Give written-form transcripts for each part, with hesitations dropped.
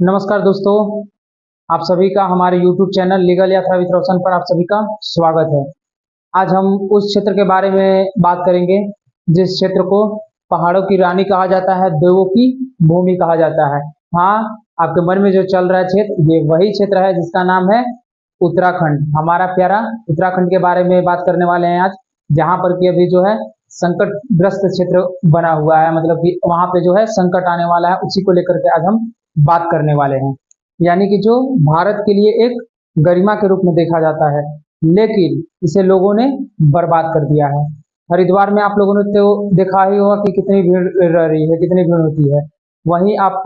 नमस्कार दोस्तों, आप सभी का हमारे YouTube चैनल लीगल यात्रा विद रोशन पर आप सभी का स्वागत है। आज हम उस क्षेत्र के बारे में बात करेंगे जिस क्षेत्र को पहाड़ों की रानी कहा जाता है, देवों की भूमि कहा जाता है। हाँ, आपके मन में जो चल रहा है क्षेत्र, ये वही क्षेत्र है जिसका नाम है उत्तराखंड। हमारा प्यारा उत्तराखंड के बारे में बात करने वाले हैं आज, जहाँ पर कि अभी जो है संकटग्रस्त क्षेत्र बना हुआ है, मतलब कि वहाँ पे जो है संकट आने वाला है, उसी को लेकर के आज हम बात करने वाले हैं। यानी कि जो भारत के लिए एक गरिमा के रूप में देखा जाता है, लेकिन इसे लोगों ने बर्बाद कर दिया है। हरिद्वार में आप लोगों ने तो देखा ही होगा कि कितनी भीड़ रह रही है, कितनी भीड़ होती है। वहीं आप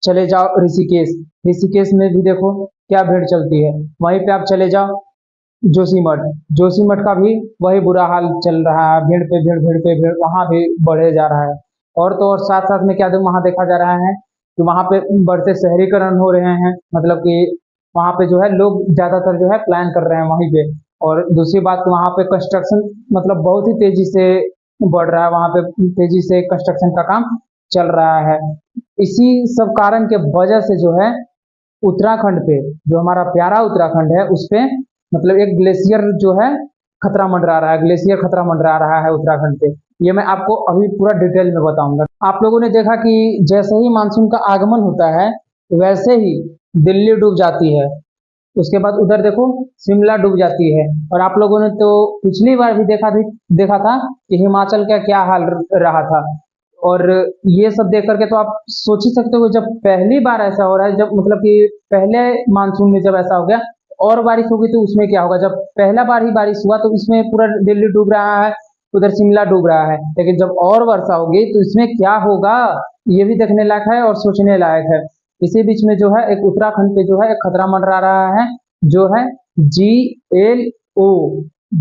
चले जाओ ऋषिकेश, ऋषिकेश में भी देखो क्या भीड़ चलती है। वहीं पे आप चले जाओ जोशीमठ, जोशीमठ का भी वही बुरा हाल चल रहा है, भीड़ पे भीड़, भीड़ पे भीड़, वहाँ भी बढ़े जा रहा है। और तो और साथ साथ में क्या वहाँ देखा जा रहा है कि वहाँ पे बढ़ते शहरीकरण हो रहे हैं, मतलब कि वहाँ पे जो है लोग ज्यादातर जो है प्लान कर रहे हैं वहीं पे। और दूसरी बात, वहाँ पे कंस्ट्रक्शन मतलब बहुत ही तेजी से बढ़ रहा है, वहाँ पे तेजी से कंस्ट्रक्शन का काम चल रहा है। इसी सब कारण के वजह से जो है उत्तराखंड पे, जो हमारा प्यारा उत्तराखंड है, उस पे मतलब एक ग्लेशियर जो है खतरा मंडरा रहा है, ग्लेशियर खतरा मंडरा रहा है उत्तराखंड पे। ये मैं आपको अभी पूरा डिटेल में बताऊंगा। आप लोगों ने देखा कि जैसे ही मानसून का आगमन होता है, वैसे ही दिल्ली डूब जाती है। उसके बाद उधर देखो शिमला डूब जाती है। और आप लोगों ने तो पिछली बार भी देखा था कि हिमाचल का क्या हाल रहा था। और ये सब देख करके तो आप सोच ही सकते हो, जब पहली बार ऐसा हो रहा है, जब मतलब कि पहले मानसून में जब ऐसा हो गया, और बारिश होगी तो उसमें क्या होगा। जब पहला बार ही बारिश हुआ तो इसमें पूरा दिल्ली डूब रहा है, उधर शिमला डूब रहा है, लेकिन जब और वर्षा होगी तो इसमें क्या होगा, ये भी देखने लायक है और सोचने लायक है। इसी बीच में जो है एक उत्तराखंड पे जो है एक खतरा मंडरा रहा है, जो है GLO।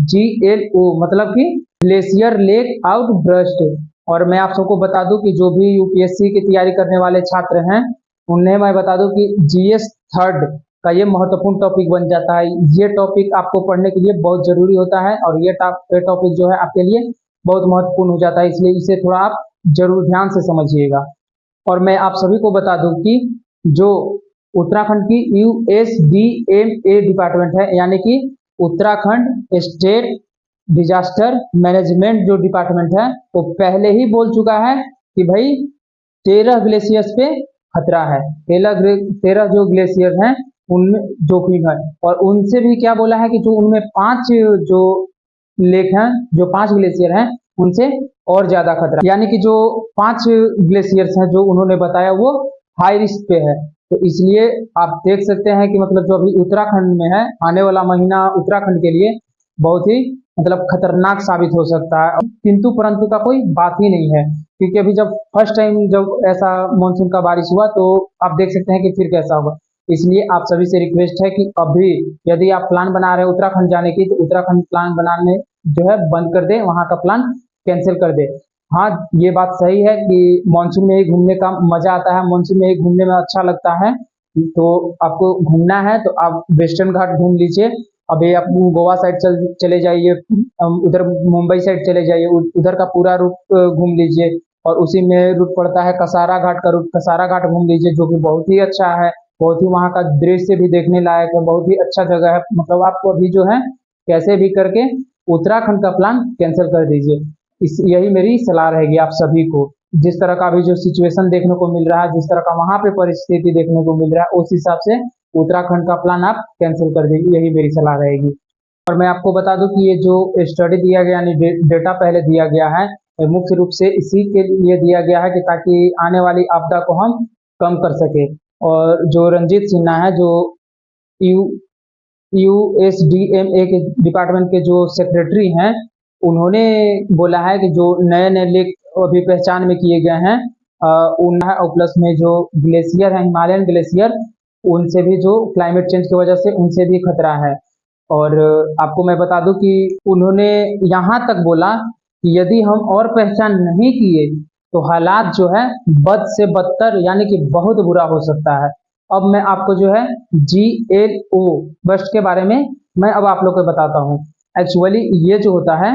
GLO मतलब कि ग्लेशियर लेक आउट ब्रस्ट। और मैं आप सबको बता दूं कि जो भी यूपीएससी की तैयारी करने वाले छात्र हैं, उन्हें मैं बता दूं कि जीएस थर्ड का ये महत्वपूर्ण टॉपिक बन जाता है। ये टॉपिक आपको पढ़ने के लिए बहुत जरूरी होता है, और ये टॉपिक जो है आपके लिए बहुत महत्वपूर्ण हो जाता है, इसलिए इसे थोड़ा आप जरूर ध्यान से समझिएगा। और मैं आप सभी को बता दूं कि जो उत्तराखंड की USDMA डिपार्टमेंट है, यानी कि उत्तराखंड स्टेट डिजास्टर मैनेजमेंट जो डिपार्टमेंट है, वो पहले ही बोल चुका है कि भाई 13 ग्लेशियर्स पे खतरा है। 13 जो ग्लेशियर हैं उनमें जोखिम है। और उनसे भी क्या बोला है कि जो उनमें 5 जो लेक हैं, जो 5 ग्लेशियर हैं, उनसे और ज्यादा खतरा, यानी कि जो 5 ग्लेशियर्स हैं जो उन्होंने बताया वो हाई रिस्क पे है। तो इसलिए आप देख सकते हैं कि मतलब जो अभी उत्तराखंड में है, आने वाला महीना उत्तराखंड के लिए बहुत ही मतलब खतरनाक साबित हो सकता है। किंतु परंतु का कोई बात ही नहीं है, क्योंकि अभी जब फर्स्ट टाइम जब ऐसा मानसून का बारिश हुआ, तो आप देख सकते हैं कि फिर कैसा होगा। इसलिए आप सभी से रिक्वेस्ट है कि अभी यदि आप प्लान बना रहे हैं उत्तराखंड जाने की, तो उत्तराखंड प्लान बनाने जो है बंद कर दे, वहां का प्लान कैंसिल कर दे। हाँ, ये बात सही है कि मानसून में ही घूमने का मजा आता है, मानसून में ही घूमने में अच्छा लगता है। तो आपको घूमना है तो आप वेस्टर्न घाट घूम लीजिए। अभी आप गोवा साइड चले जाइए, उधर मुंबई साइड चले जाइए, उधर का पूरा रूट घूम लीजिए। और उसी में रूट पड़ता है कसारा घाट का रूट, कसारा घाट घूम लीजिए, जो कि बहुत ही अच्छा है। बहुत ही वहाँ का दृश्य भी देखने लायक है, बहुत ही अच्छा जगह है। मतलब आपको अभी जो है कैसे भी करके उत्तराखंड का प्लान कैंसिल कर दीजिए। इस यही मेरी सलाह रहेगी आप सभी को। जिस तरह का अभी जो सिचुएशन देखने को मिल रहा है, जिस तरह का वहां पे परिस्थिति देखने को मिल रहा है, उस हिसाब से उत्तराखंड का प्लान आप कैंसिल कर दीजिए, यही मेरी सलाह रहेगी। और मैं आपको बता दूं कि ये जो स्टडी दिया गया, यानी डेटा पहले दिया गया है, ये मुख्य रूप से इसी के लिए दिया गया है कि ताकि आने वाली आपदा को हम कम कर सके। और जो रंजीत सिन्हा है, जो यू USDMA के डिपार्टमेंट के जो सेक्रेटरी हैं, उन्होंने बोला है कि जो नए नए लेक अभी पहचान में किए गए हैं, उन और प्लस में जो ग्लेशियर है, हिमालयन ग्लेशियर, उनसे भी जो क्लाइमेट चेंज की वजह से उनसे भी खतरा है। और आपको मैं बता दूं कि उन्होंने यहाँ तक बोला कि यदि हम और पहचान नहीं किए तो हालात जो है बद से बदतर, यानी कि बहुत बुरा हो सकता है। अब मैं आपको जो है GLO बस्ट के बारे में मैं अब आप लोग को बताता हूँ। एक्चुअली ये जो होता है,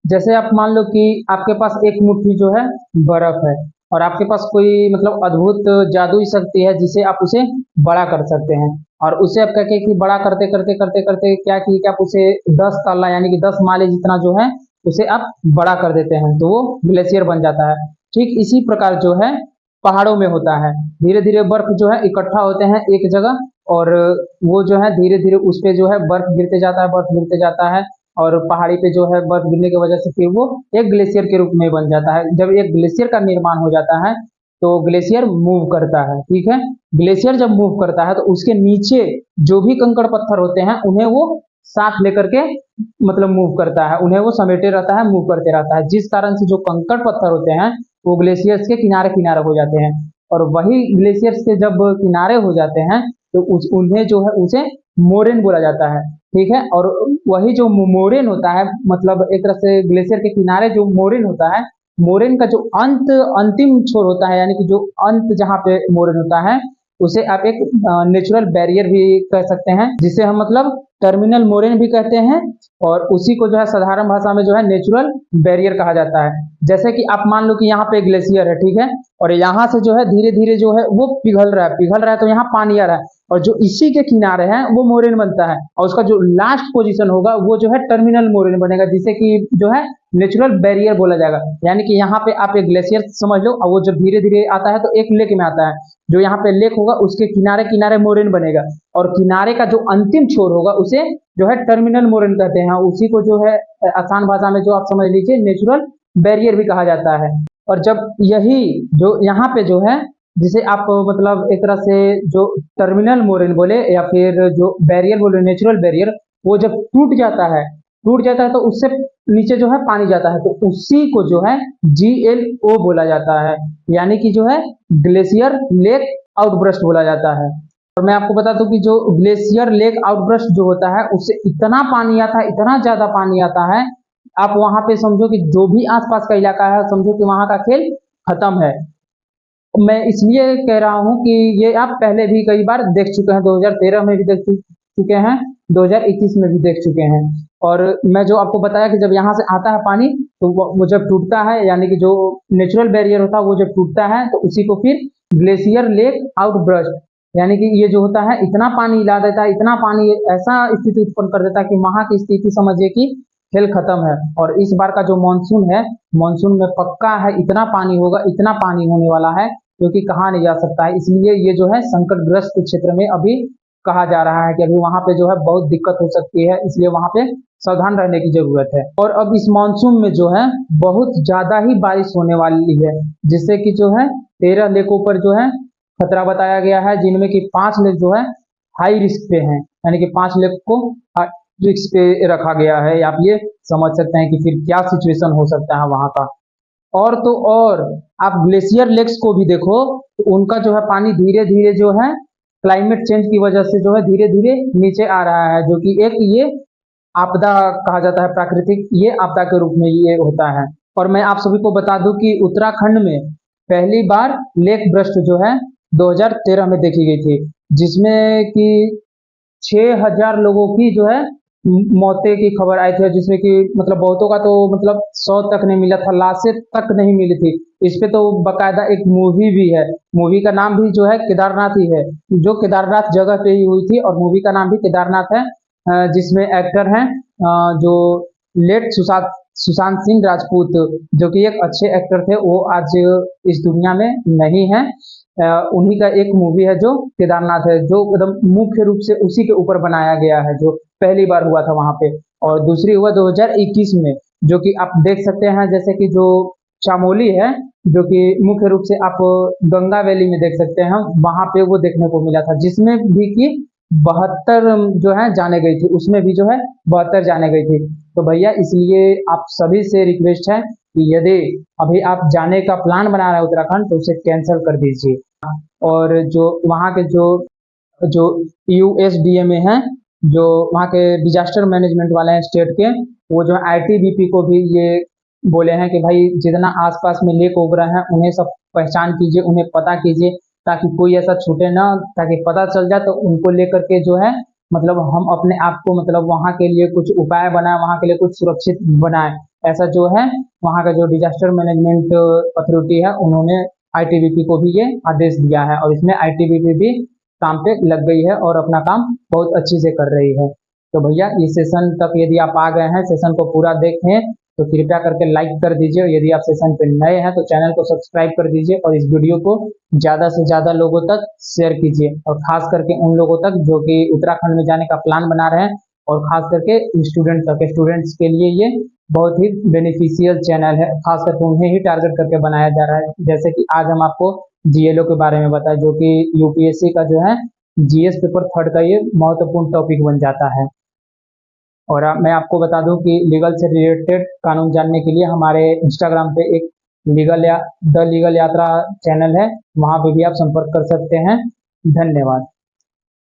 जैसे आप मान लो कि आपके पास एक मुट्ठी जो है बर्फ है, और आपके पास कोई मतलब अद्भुत जादुई शक्ति है जिसे आप उसे बड़ा कर सकते हैं। और उसे आप कहके कि बड़ा करते करते करते करते क्या कि आप उसे 10 ताला यानी कि 10 माले जितना जो है उसे आप बड़ा कर देते हैं तो वो ग्लेशियर बन जाता है। ठीक इसी प्रकार जो है पहाड़ों में होता है, धीरे धीरे बर्फ जो है इकट्ठा होते हैं एक जगह, और वो जो है धीरे धीरे उस पे जो है बर्फ गिरते जाता है, बर्फ गिरते जाता है, और पहाड़ी पे जो है बर्फ गिरने की वजह से फिर वो एक ग्लेशियर के रूप में बन जाता है। जब एक ग्लेशियर का निर्माण हो जाता है तो ग्लेशियर मूव करता है, ठीक है। ग्लेशियर जब मूव करता है तो उसके नीचे जो भी कंकड़ पत्थर होते हैं उन्हें वो साथ लेकर के मतलब मूव करता है, उन्हें वो समेटे रहता है, मूव करते रहता है, जिस कारण से जो कंकड़ पत्थर होते हैं वो ग्लेशियर्स के किनारे किनारे हो जाते हैं। और वही ग्लेशियर्स के जब किनारे हो जाते हैं तो उन्हें जो है उसे मोरेन बोला जाता है, ठीक है। और वही जो मोरेन होता है मतलब एक तरह से ग्लेशियर के किनारे जो मोरेन होता है, मोरेन का जो अंतिम छोर होता है यानी कि जो अंत जहाँ पे मोरेन होता है उसे आप एक नेचुरल बैरियर भी कह सकते हैं, जिसे हम मतलब टर्मिनल मोरेन भी कहते हैं, और उसी को जो है साधारण भाषा में जो है नेचुरल बैरियर कहा जाता है। जैसे कि आप मान लो कि यहाँ पे ग्लेशियर है, ठीक है, और यहाँ से जो है धीरे धीरे जो है वो पिघल रहा है तो यहाँ पानी आ रहा है, और जो इसी के किनारे है वो मोरेन बनता है, और उसका जो लास्ट पोजीशन होगा वो जो है टर्मिनल मोरेन बनेगा, जिसे कि जो है नेचुरल बैरियर बोला जाएगा। यानी कि यहाँ पे आप एक ग्लेशियर समझ लो, और वो जब धीरे धीरे आता है तो एक लेक में आता है, जो यहाँ पे लेक होगा उसके किनारे किनारे मोरेन बनेगा, और किनारे का जो अंतिम छोर होगा उसे जो है टर्मिनल मोरेन कहते हैं, उसी को जो है आसान भाषा में जो आप समझ लीजिए नेचुरल बैरियर भी कहा जाता है। और जब यही जो यहाँ पे जो है जिसे आप मतलब एक तरह से जो टर्मिनल मोरेन बोले या फिर जो बैरियर बोले नेचुरल बैरियर, वो जब टूट जाता है तो उससे नीचे जो है पानी जाता है, तो उसी को जो है GLO बोला जाता है, यानी कि जो है ग्लेशियर लेक आउटब्रस्ट बोला जाता है। और मैं आपको बता दूं कि जो ग्लेशियर लेक आउटब्रस्ट जो होता है उससे इतना पानी आता है, इतना ज्यादा पानी आता है, आप वहां पे समझो कि जो भी आसपास का इलाका है समझो कि वहां का खेल खत्म है। मैं इसलिए कह रहा हूँ कि ये आप पहले भी कई बार देख चुके हैं, 2013 में भी देख चुके हैं, 2021 में भी देख चुके हैं। और मैं जो आपको बताया कि जब यहाँ से आता है पानी तो वो जब टूटता है यानी कि जो नेचुरल बैरियर होता है वो जब टूटता है तो उसी को फिर ग्लेशियर लेक आउटब्रस्ट, यानी कि ये जो होता है इतना पानी ला देता है, इतना पानी ऐसा स्थिति उत्पन्न कर देता है कि वहां की स्थिति समझिए कि खेल खत्म है। और इस बार का जो मानसून है, मानसून में पक्का है इतना पानी होगा, इतना पानी होने वाला है जो कि कहा नहीं जा सकता है। इसलिए ये जो है संकटग्रस्त क्षेत्र में अभी कहा जा रहा है कि अभी वहां पे जो है बहुत दिक्कत हो सकती है, इसलिए वहां पे सावधान रहने की जरूरत है। और अब इस मानसून में जो है बहुत ज्यादा ही बारिश होने वाली है, जिससे कि जो है 13 लेकों पर जो है खतरा बताया गया है, जिनमें कि 5 लेक जो है हाई रिस्क पे हैं, यानी कि 5 लेक को रिस्क पे रखा गया है। आप ये समझ सकते हैं कि फिर क्या सिचुएशन हो सकता है वहां का। और तो और आप ग्लेशियर लेक्स को भी देखो तो उनका जो है पानी धीरे धीरे जो है क्लाइमेट चेंज की वजह से जो है धीरे धीरे नीचे आ रहा है, जो कि एक ये आपदा कहा जाता है, प्राकृतिक ये आपदा के रूप में ये होता है। और मैं आप सभी को बता दूं कि उत्तराखंड में पहली बार लेक भ्रष्ट जो है 2013 में देखी गई थी, जिसमें कि 6,000 लोगों की जो है मौतें की खबर आई थी, जिसमें कि मतलब बहुतों का तो मतलब 100 तक नहीं मिला था, लाशें तक नहीं मिली थी। इस पे तो बकायदा एक मूवी भी है, मूवी का नाम भी जो है केदारनाथ ही है, जो केदारनाथ जगह पे ही हुई थी, और मूवी का नाम भी केदारनाथ है। जिसमें एक्टर हैं जो लेट सुशांत सिंह राजपूत, जो कि एक अच्छे एक्टर थे, वो आज इस दुनिया में नहीं है। उन्हीं का एक मूवी है जो केदारनाथ है, जो एकदम मुख्य रूप से उसी के ऊपर बनाया गया है, जो पहली बार हुआ था वहां पे। और दूसरी हुआ 2021 में, जो कि आप देख सकते हैं जैसे कि जो चामोली है, जो कि मुख्य रूप से आप गंगा वैली में देख सकते हैं, वहां पे वो देखने को मिला था, जिसमें भी कि 72 जो है जाने गई थी, उसमें भी जो है 72 जाने गई थी। तो भैया इसलिए आप सभी से रिक्वेस्ट है कि यदि अभी आप जाने का प्लान बना रहे हैं उत्तराखंड तो उसे कैंसिल कर दीजिए। और जो वहाँ के जो जो USDMA हैं, जो वहाँ के डिजास्टर मैनेजमेंट वाले हैं स्टेट के, वो जो ITBP को भी ये बोले हैं कि भाई जितना आसपास में लेक उग रहे हैं उन्हें सब पहचान कीजिए, उन्हें पता कीजिए, ताकि कोई ऐसा छूटे ना, ताकि पता चल जाए तो उनको लेकर के जो है मतलब हम अपने आप को मतलब वहाँ के लिए कुछ उपाय बनाए, वहाँ के लिए कुछ सुरक्षित बनाए। ऐसा जो है वहाँ का जो डिजास्टर मैनेजमेंट अथॉरिटी है उन्होंने आईटीबीपी को भी ये आदेश दिया है और इसमें आईटीबीपी भी काम पे लग गई है और अपना काम बहुत अच्छी से कर रही है। तो भैया इस सेशन तक यदि आप आ गए हैं, सेशन को पूरा देखें तो कृपया करके लाइक कर दीजिए और यदि आप सेशन पे नए हैं तो चैनल को सब्सक्राइब कर दीजिए और इस वीडियो को ज़्यादा से ज़्यादा लोगों तक शेयर कीजिए और खास करके उन लोगों तक जो कि उत्तराखंड में जाने का प्लान बना रहे हैं और खास करके स्टूडेंट्स के लिए ये बहुत ही बेनिफिशियल चैनल है, खास करके उन्हें ही टारगेट करके बनाया जा रहा है। जैसे कि आज हम आपको जीएलओ के बारे में बताएं जो कि यूपीएससी का जो है जीएस पेपर 3 का ये महत्वपूर्ण टॉपिक बन जाता है। और मैं आपको बता दूं कि लीगल से रिलेटेड कानून जानने के लिए हमारे इंस्टाग्राम पे एक द लीगल यात्रा चैनल है, वहां पे भी आप संपर्क कर सकते हैं। धन्यवाद।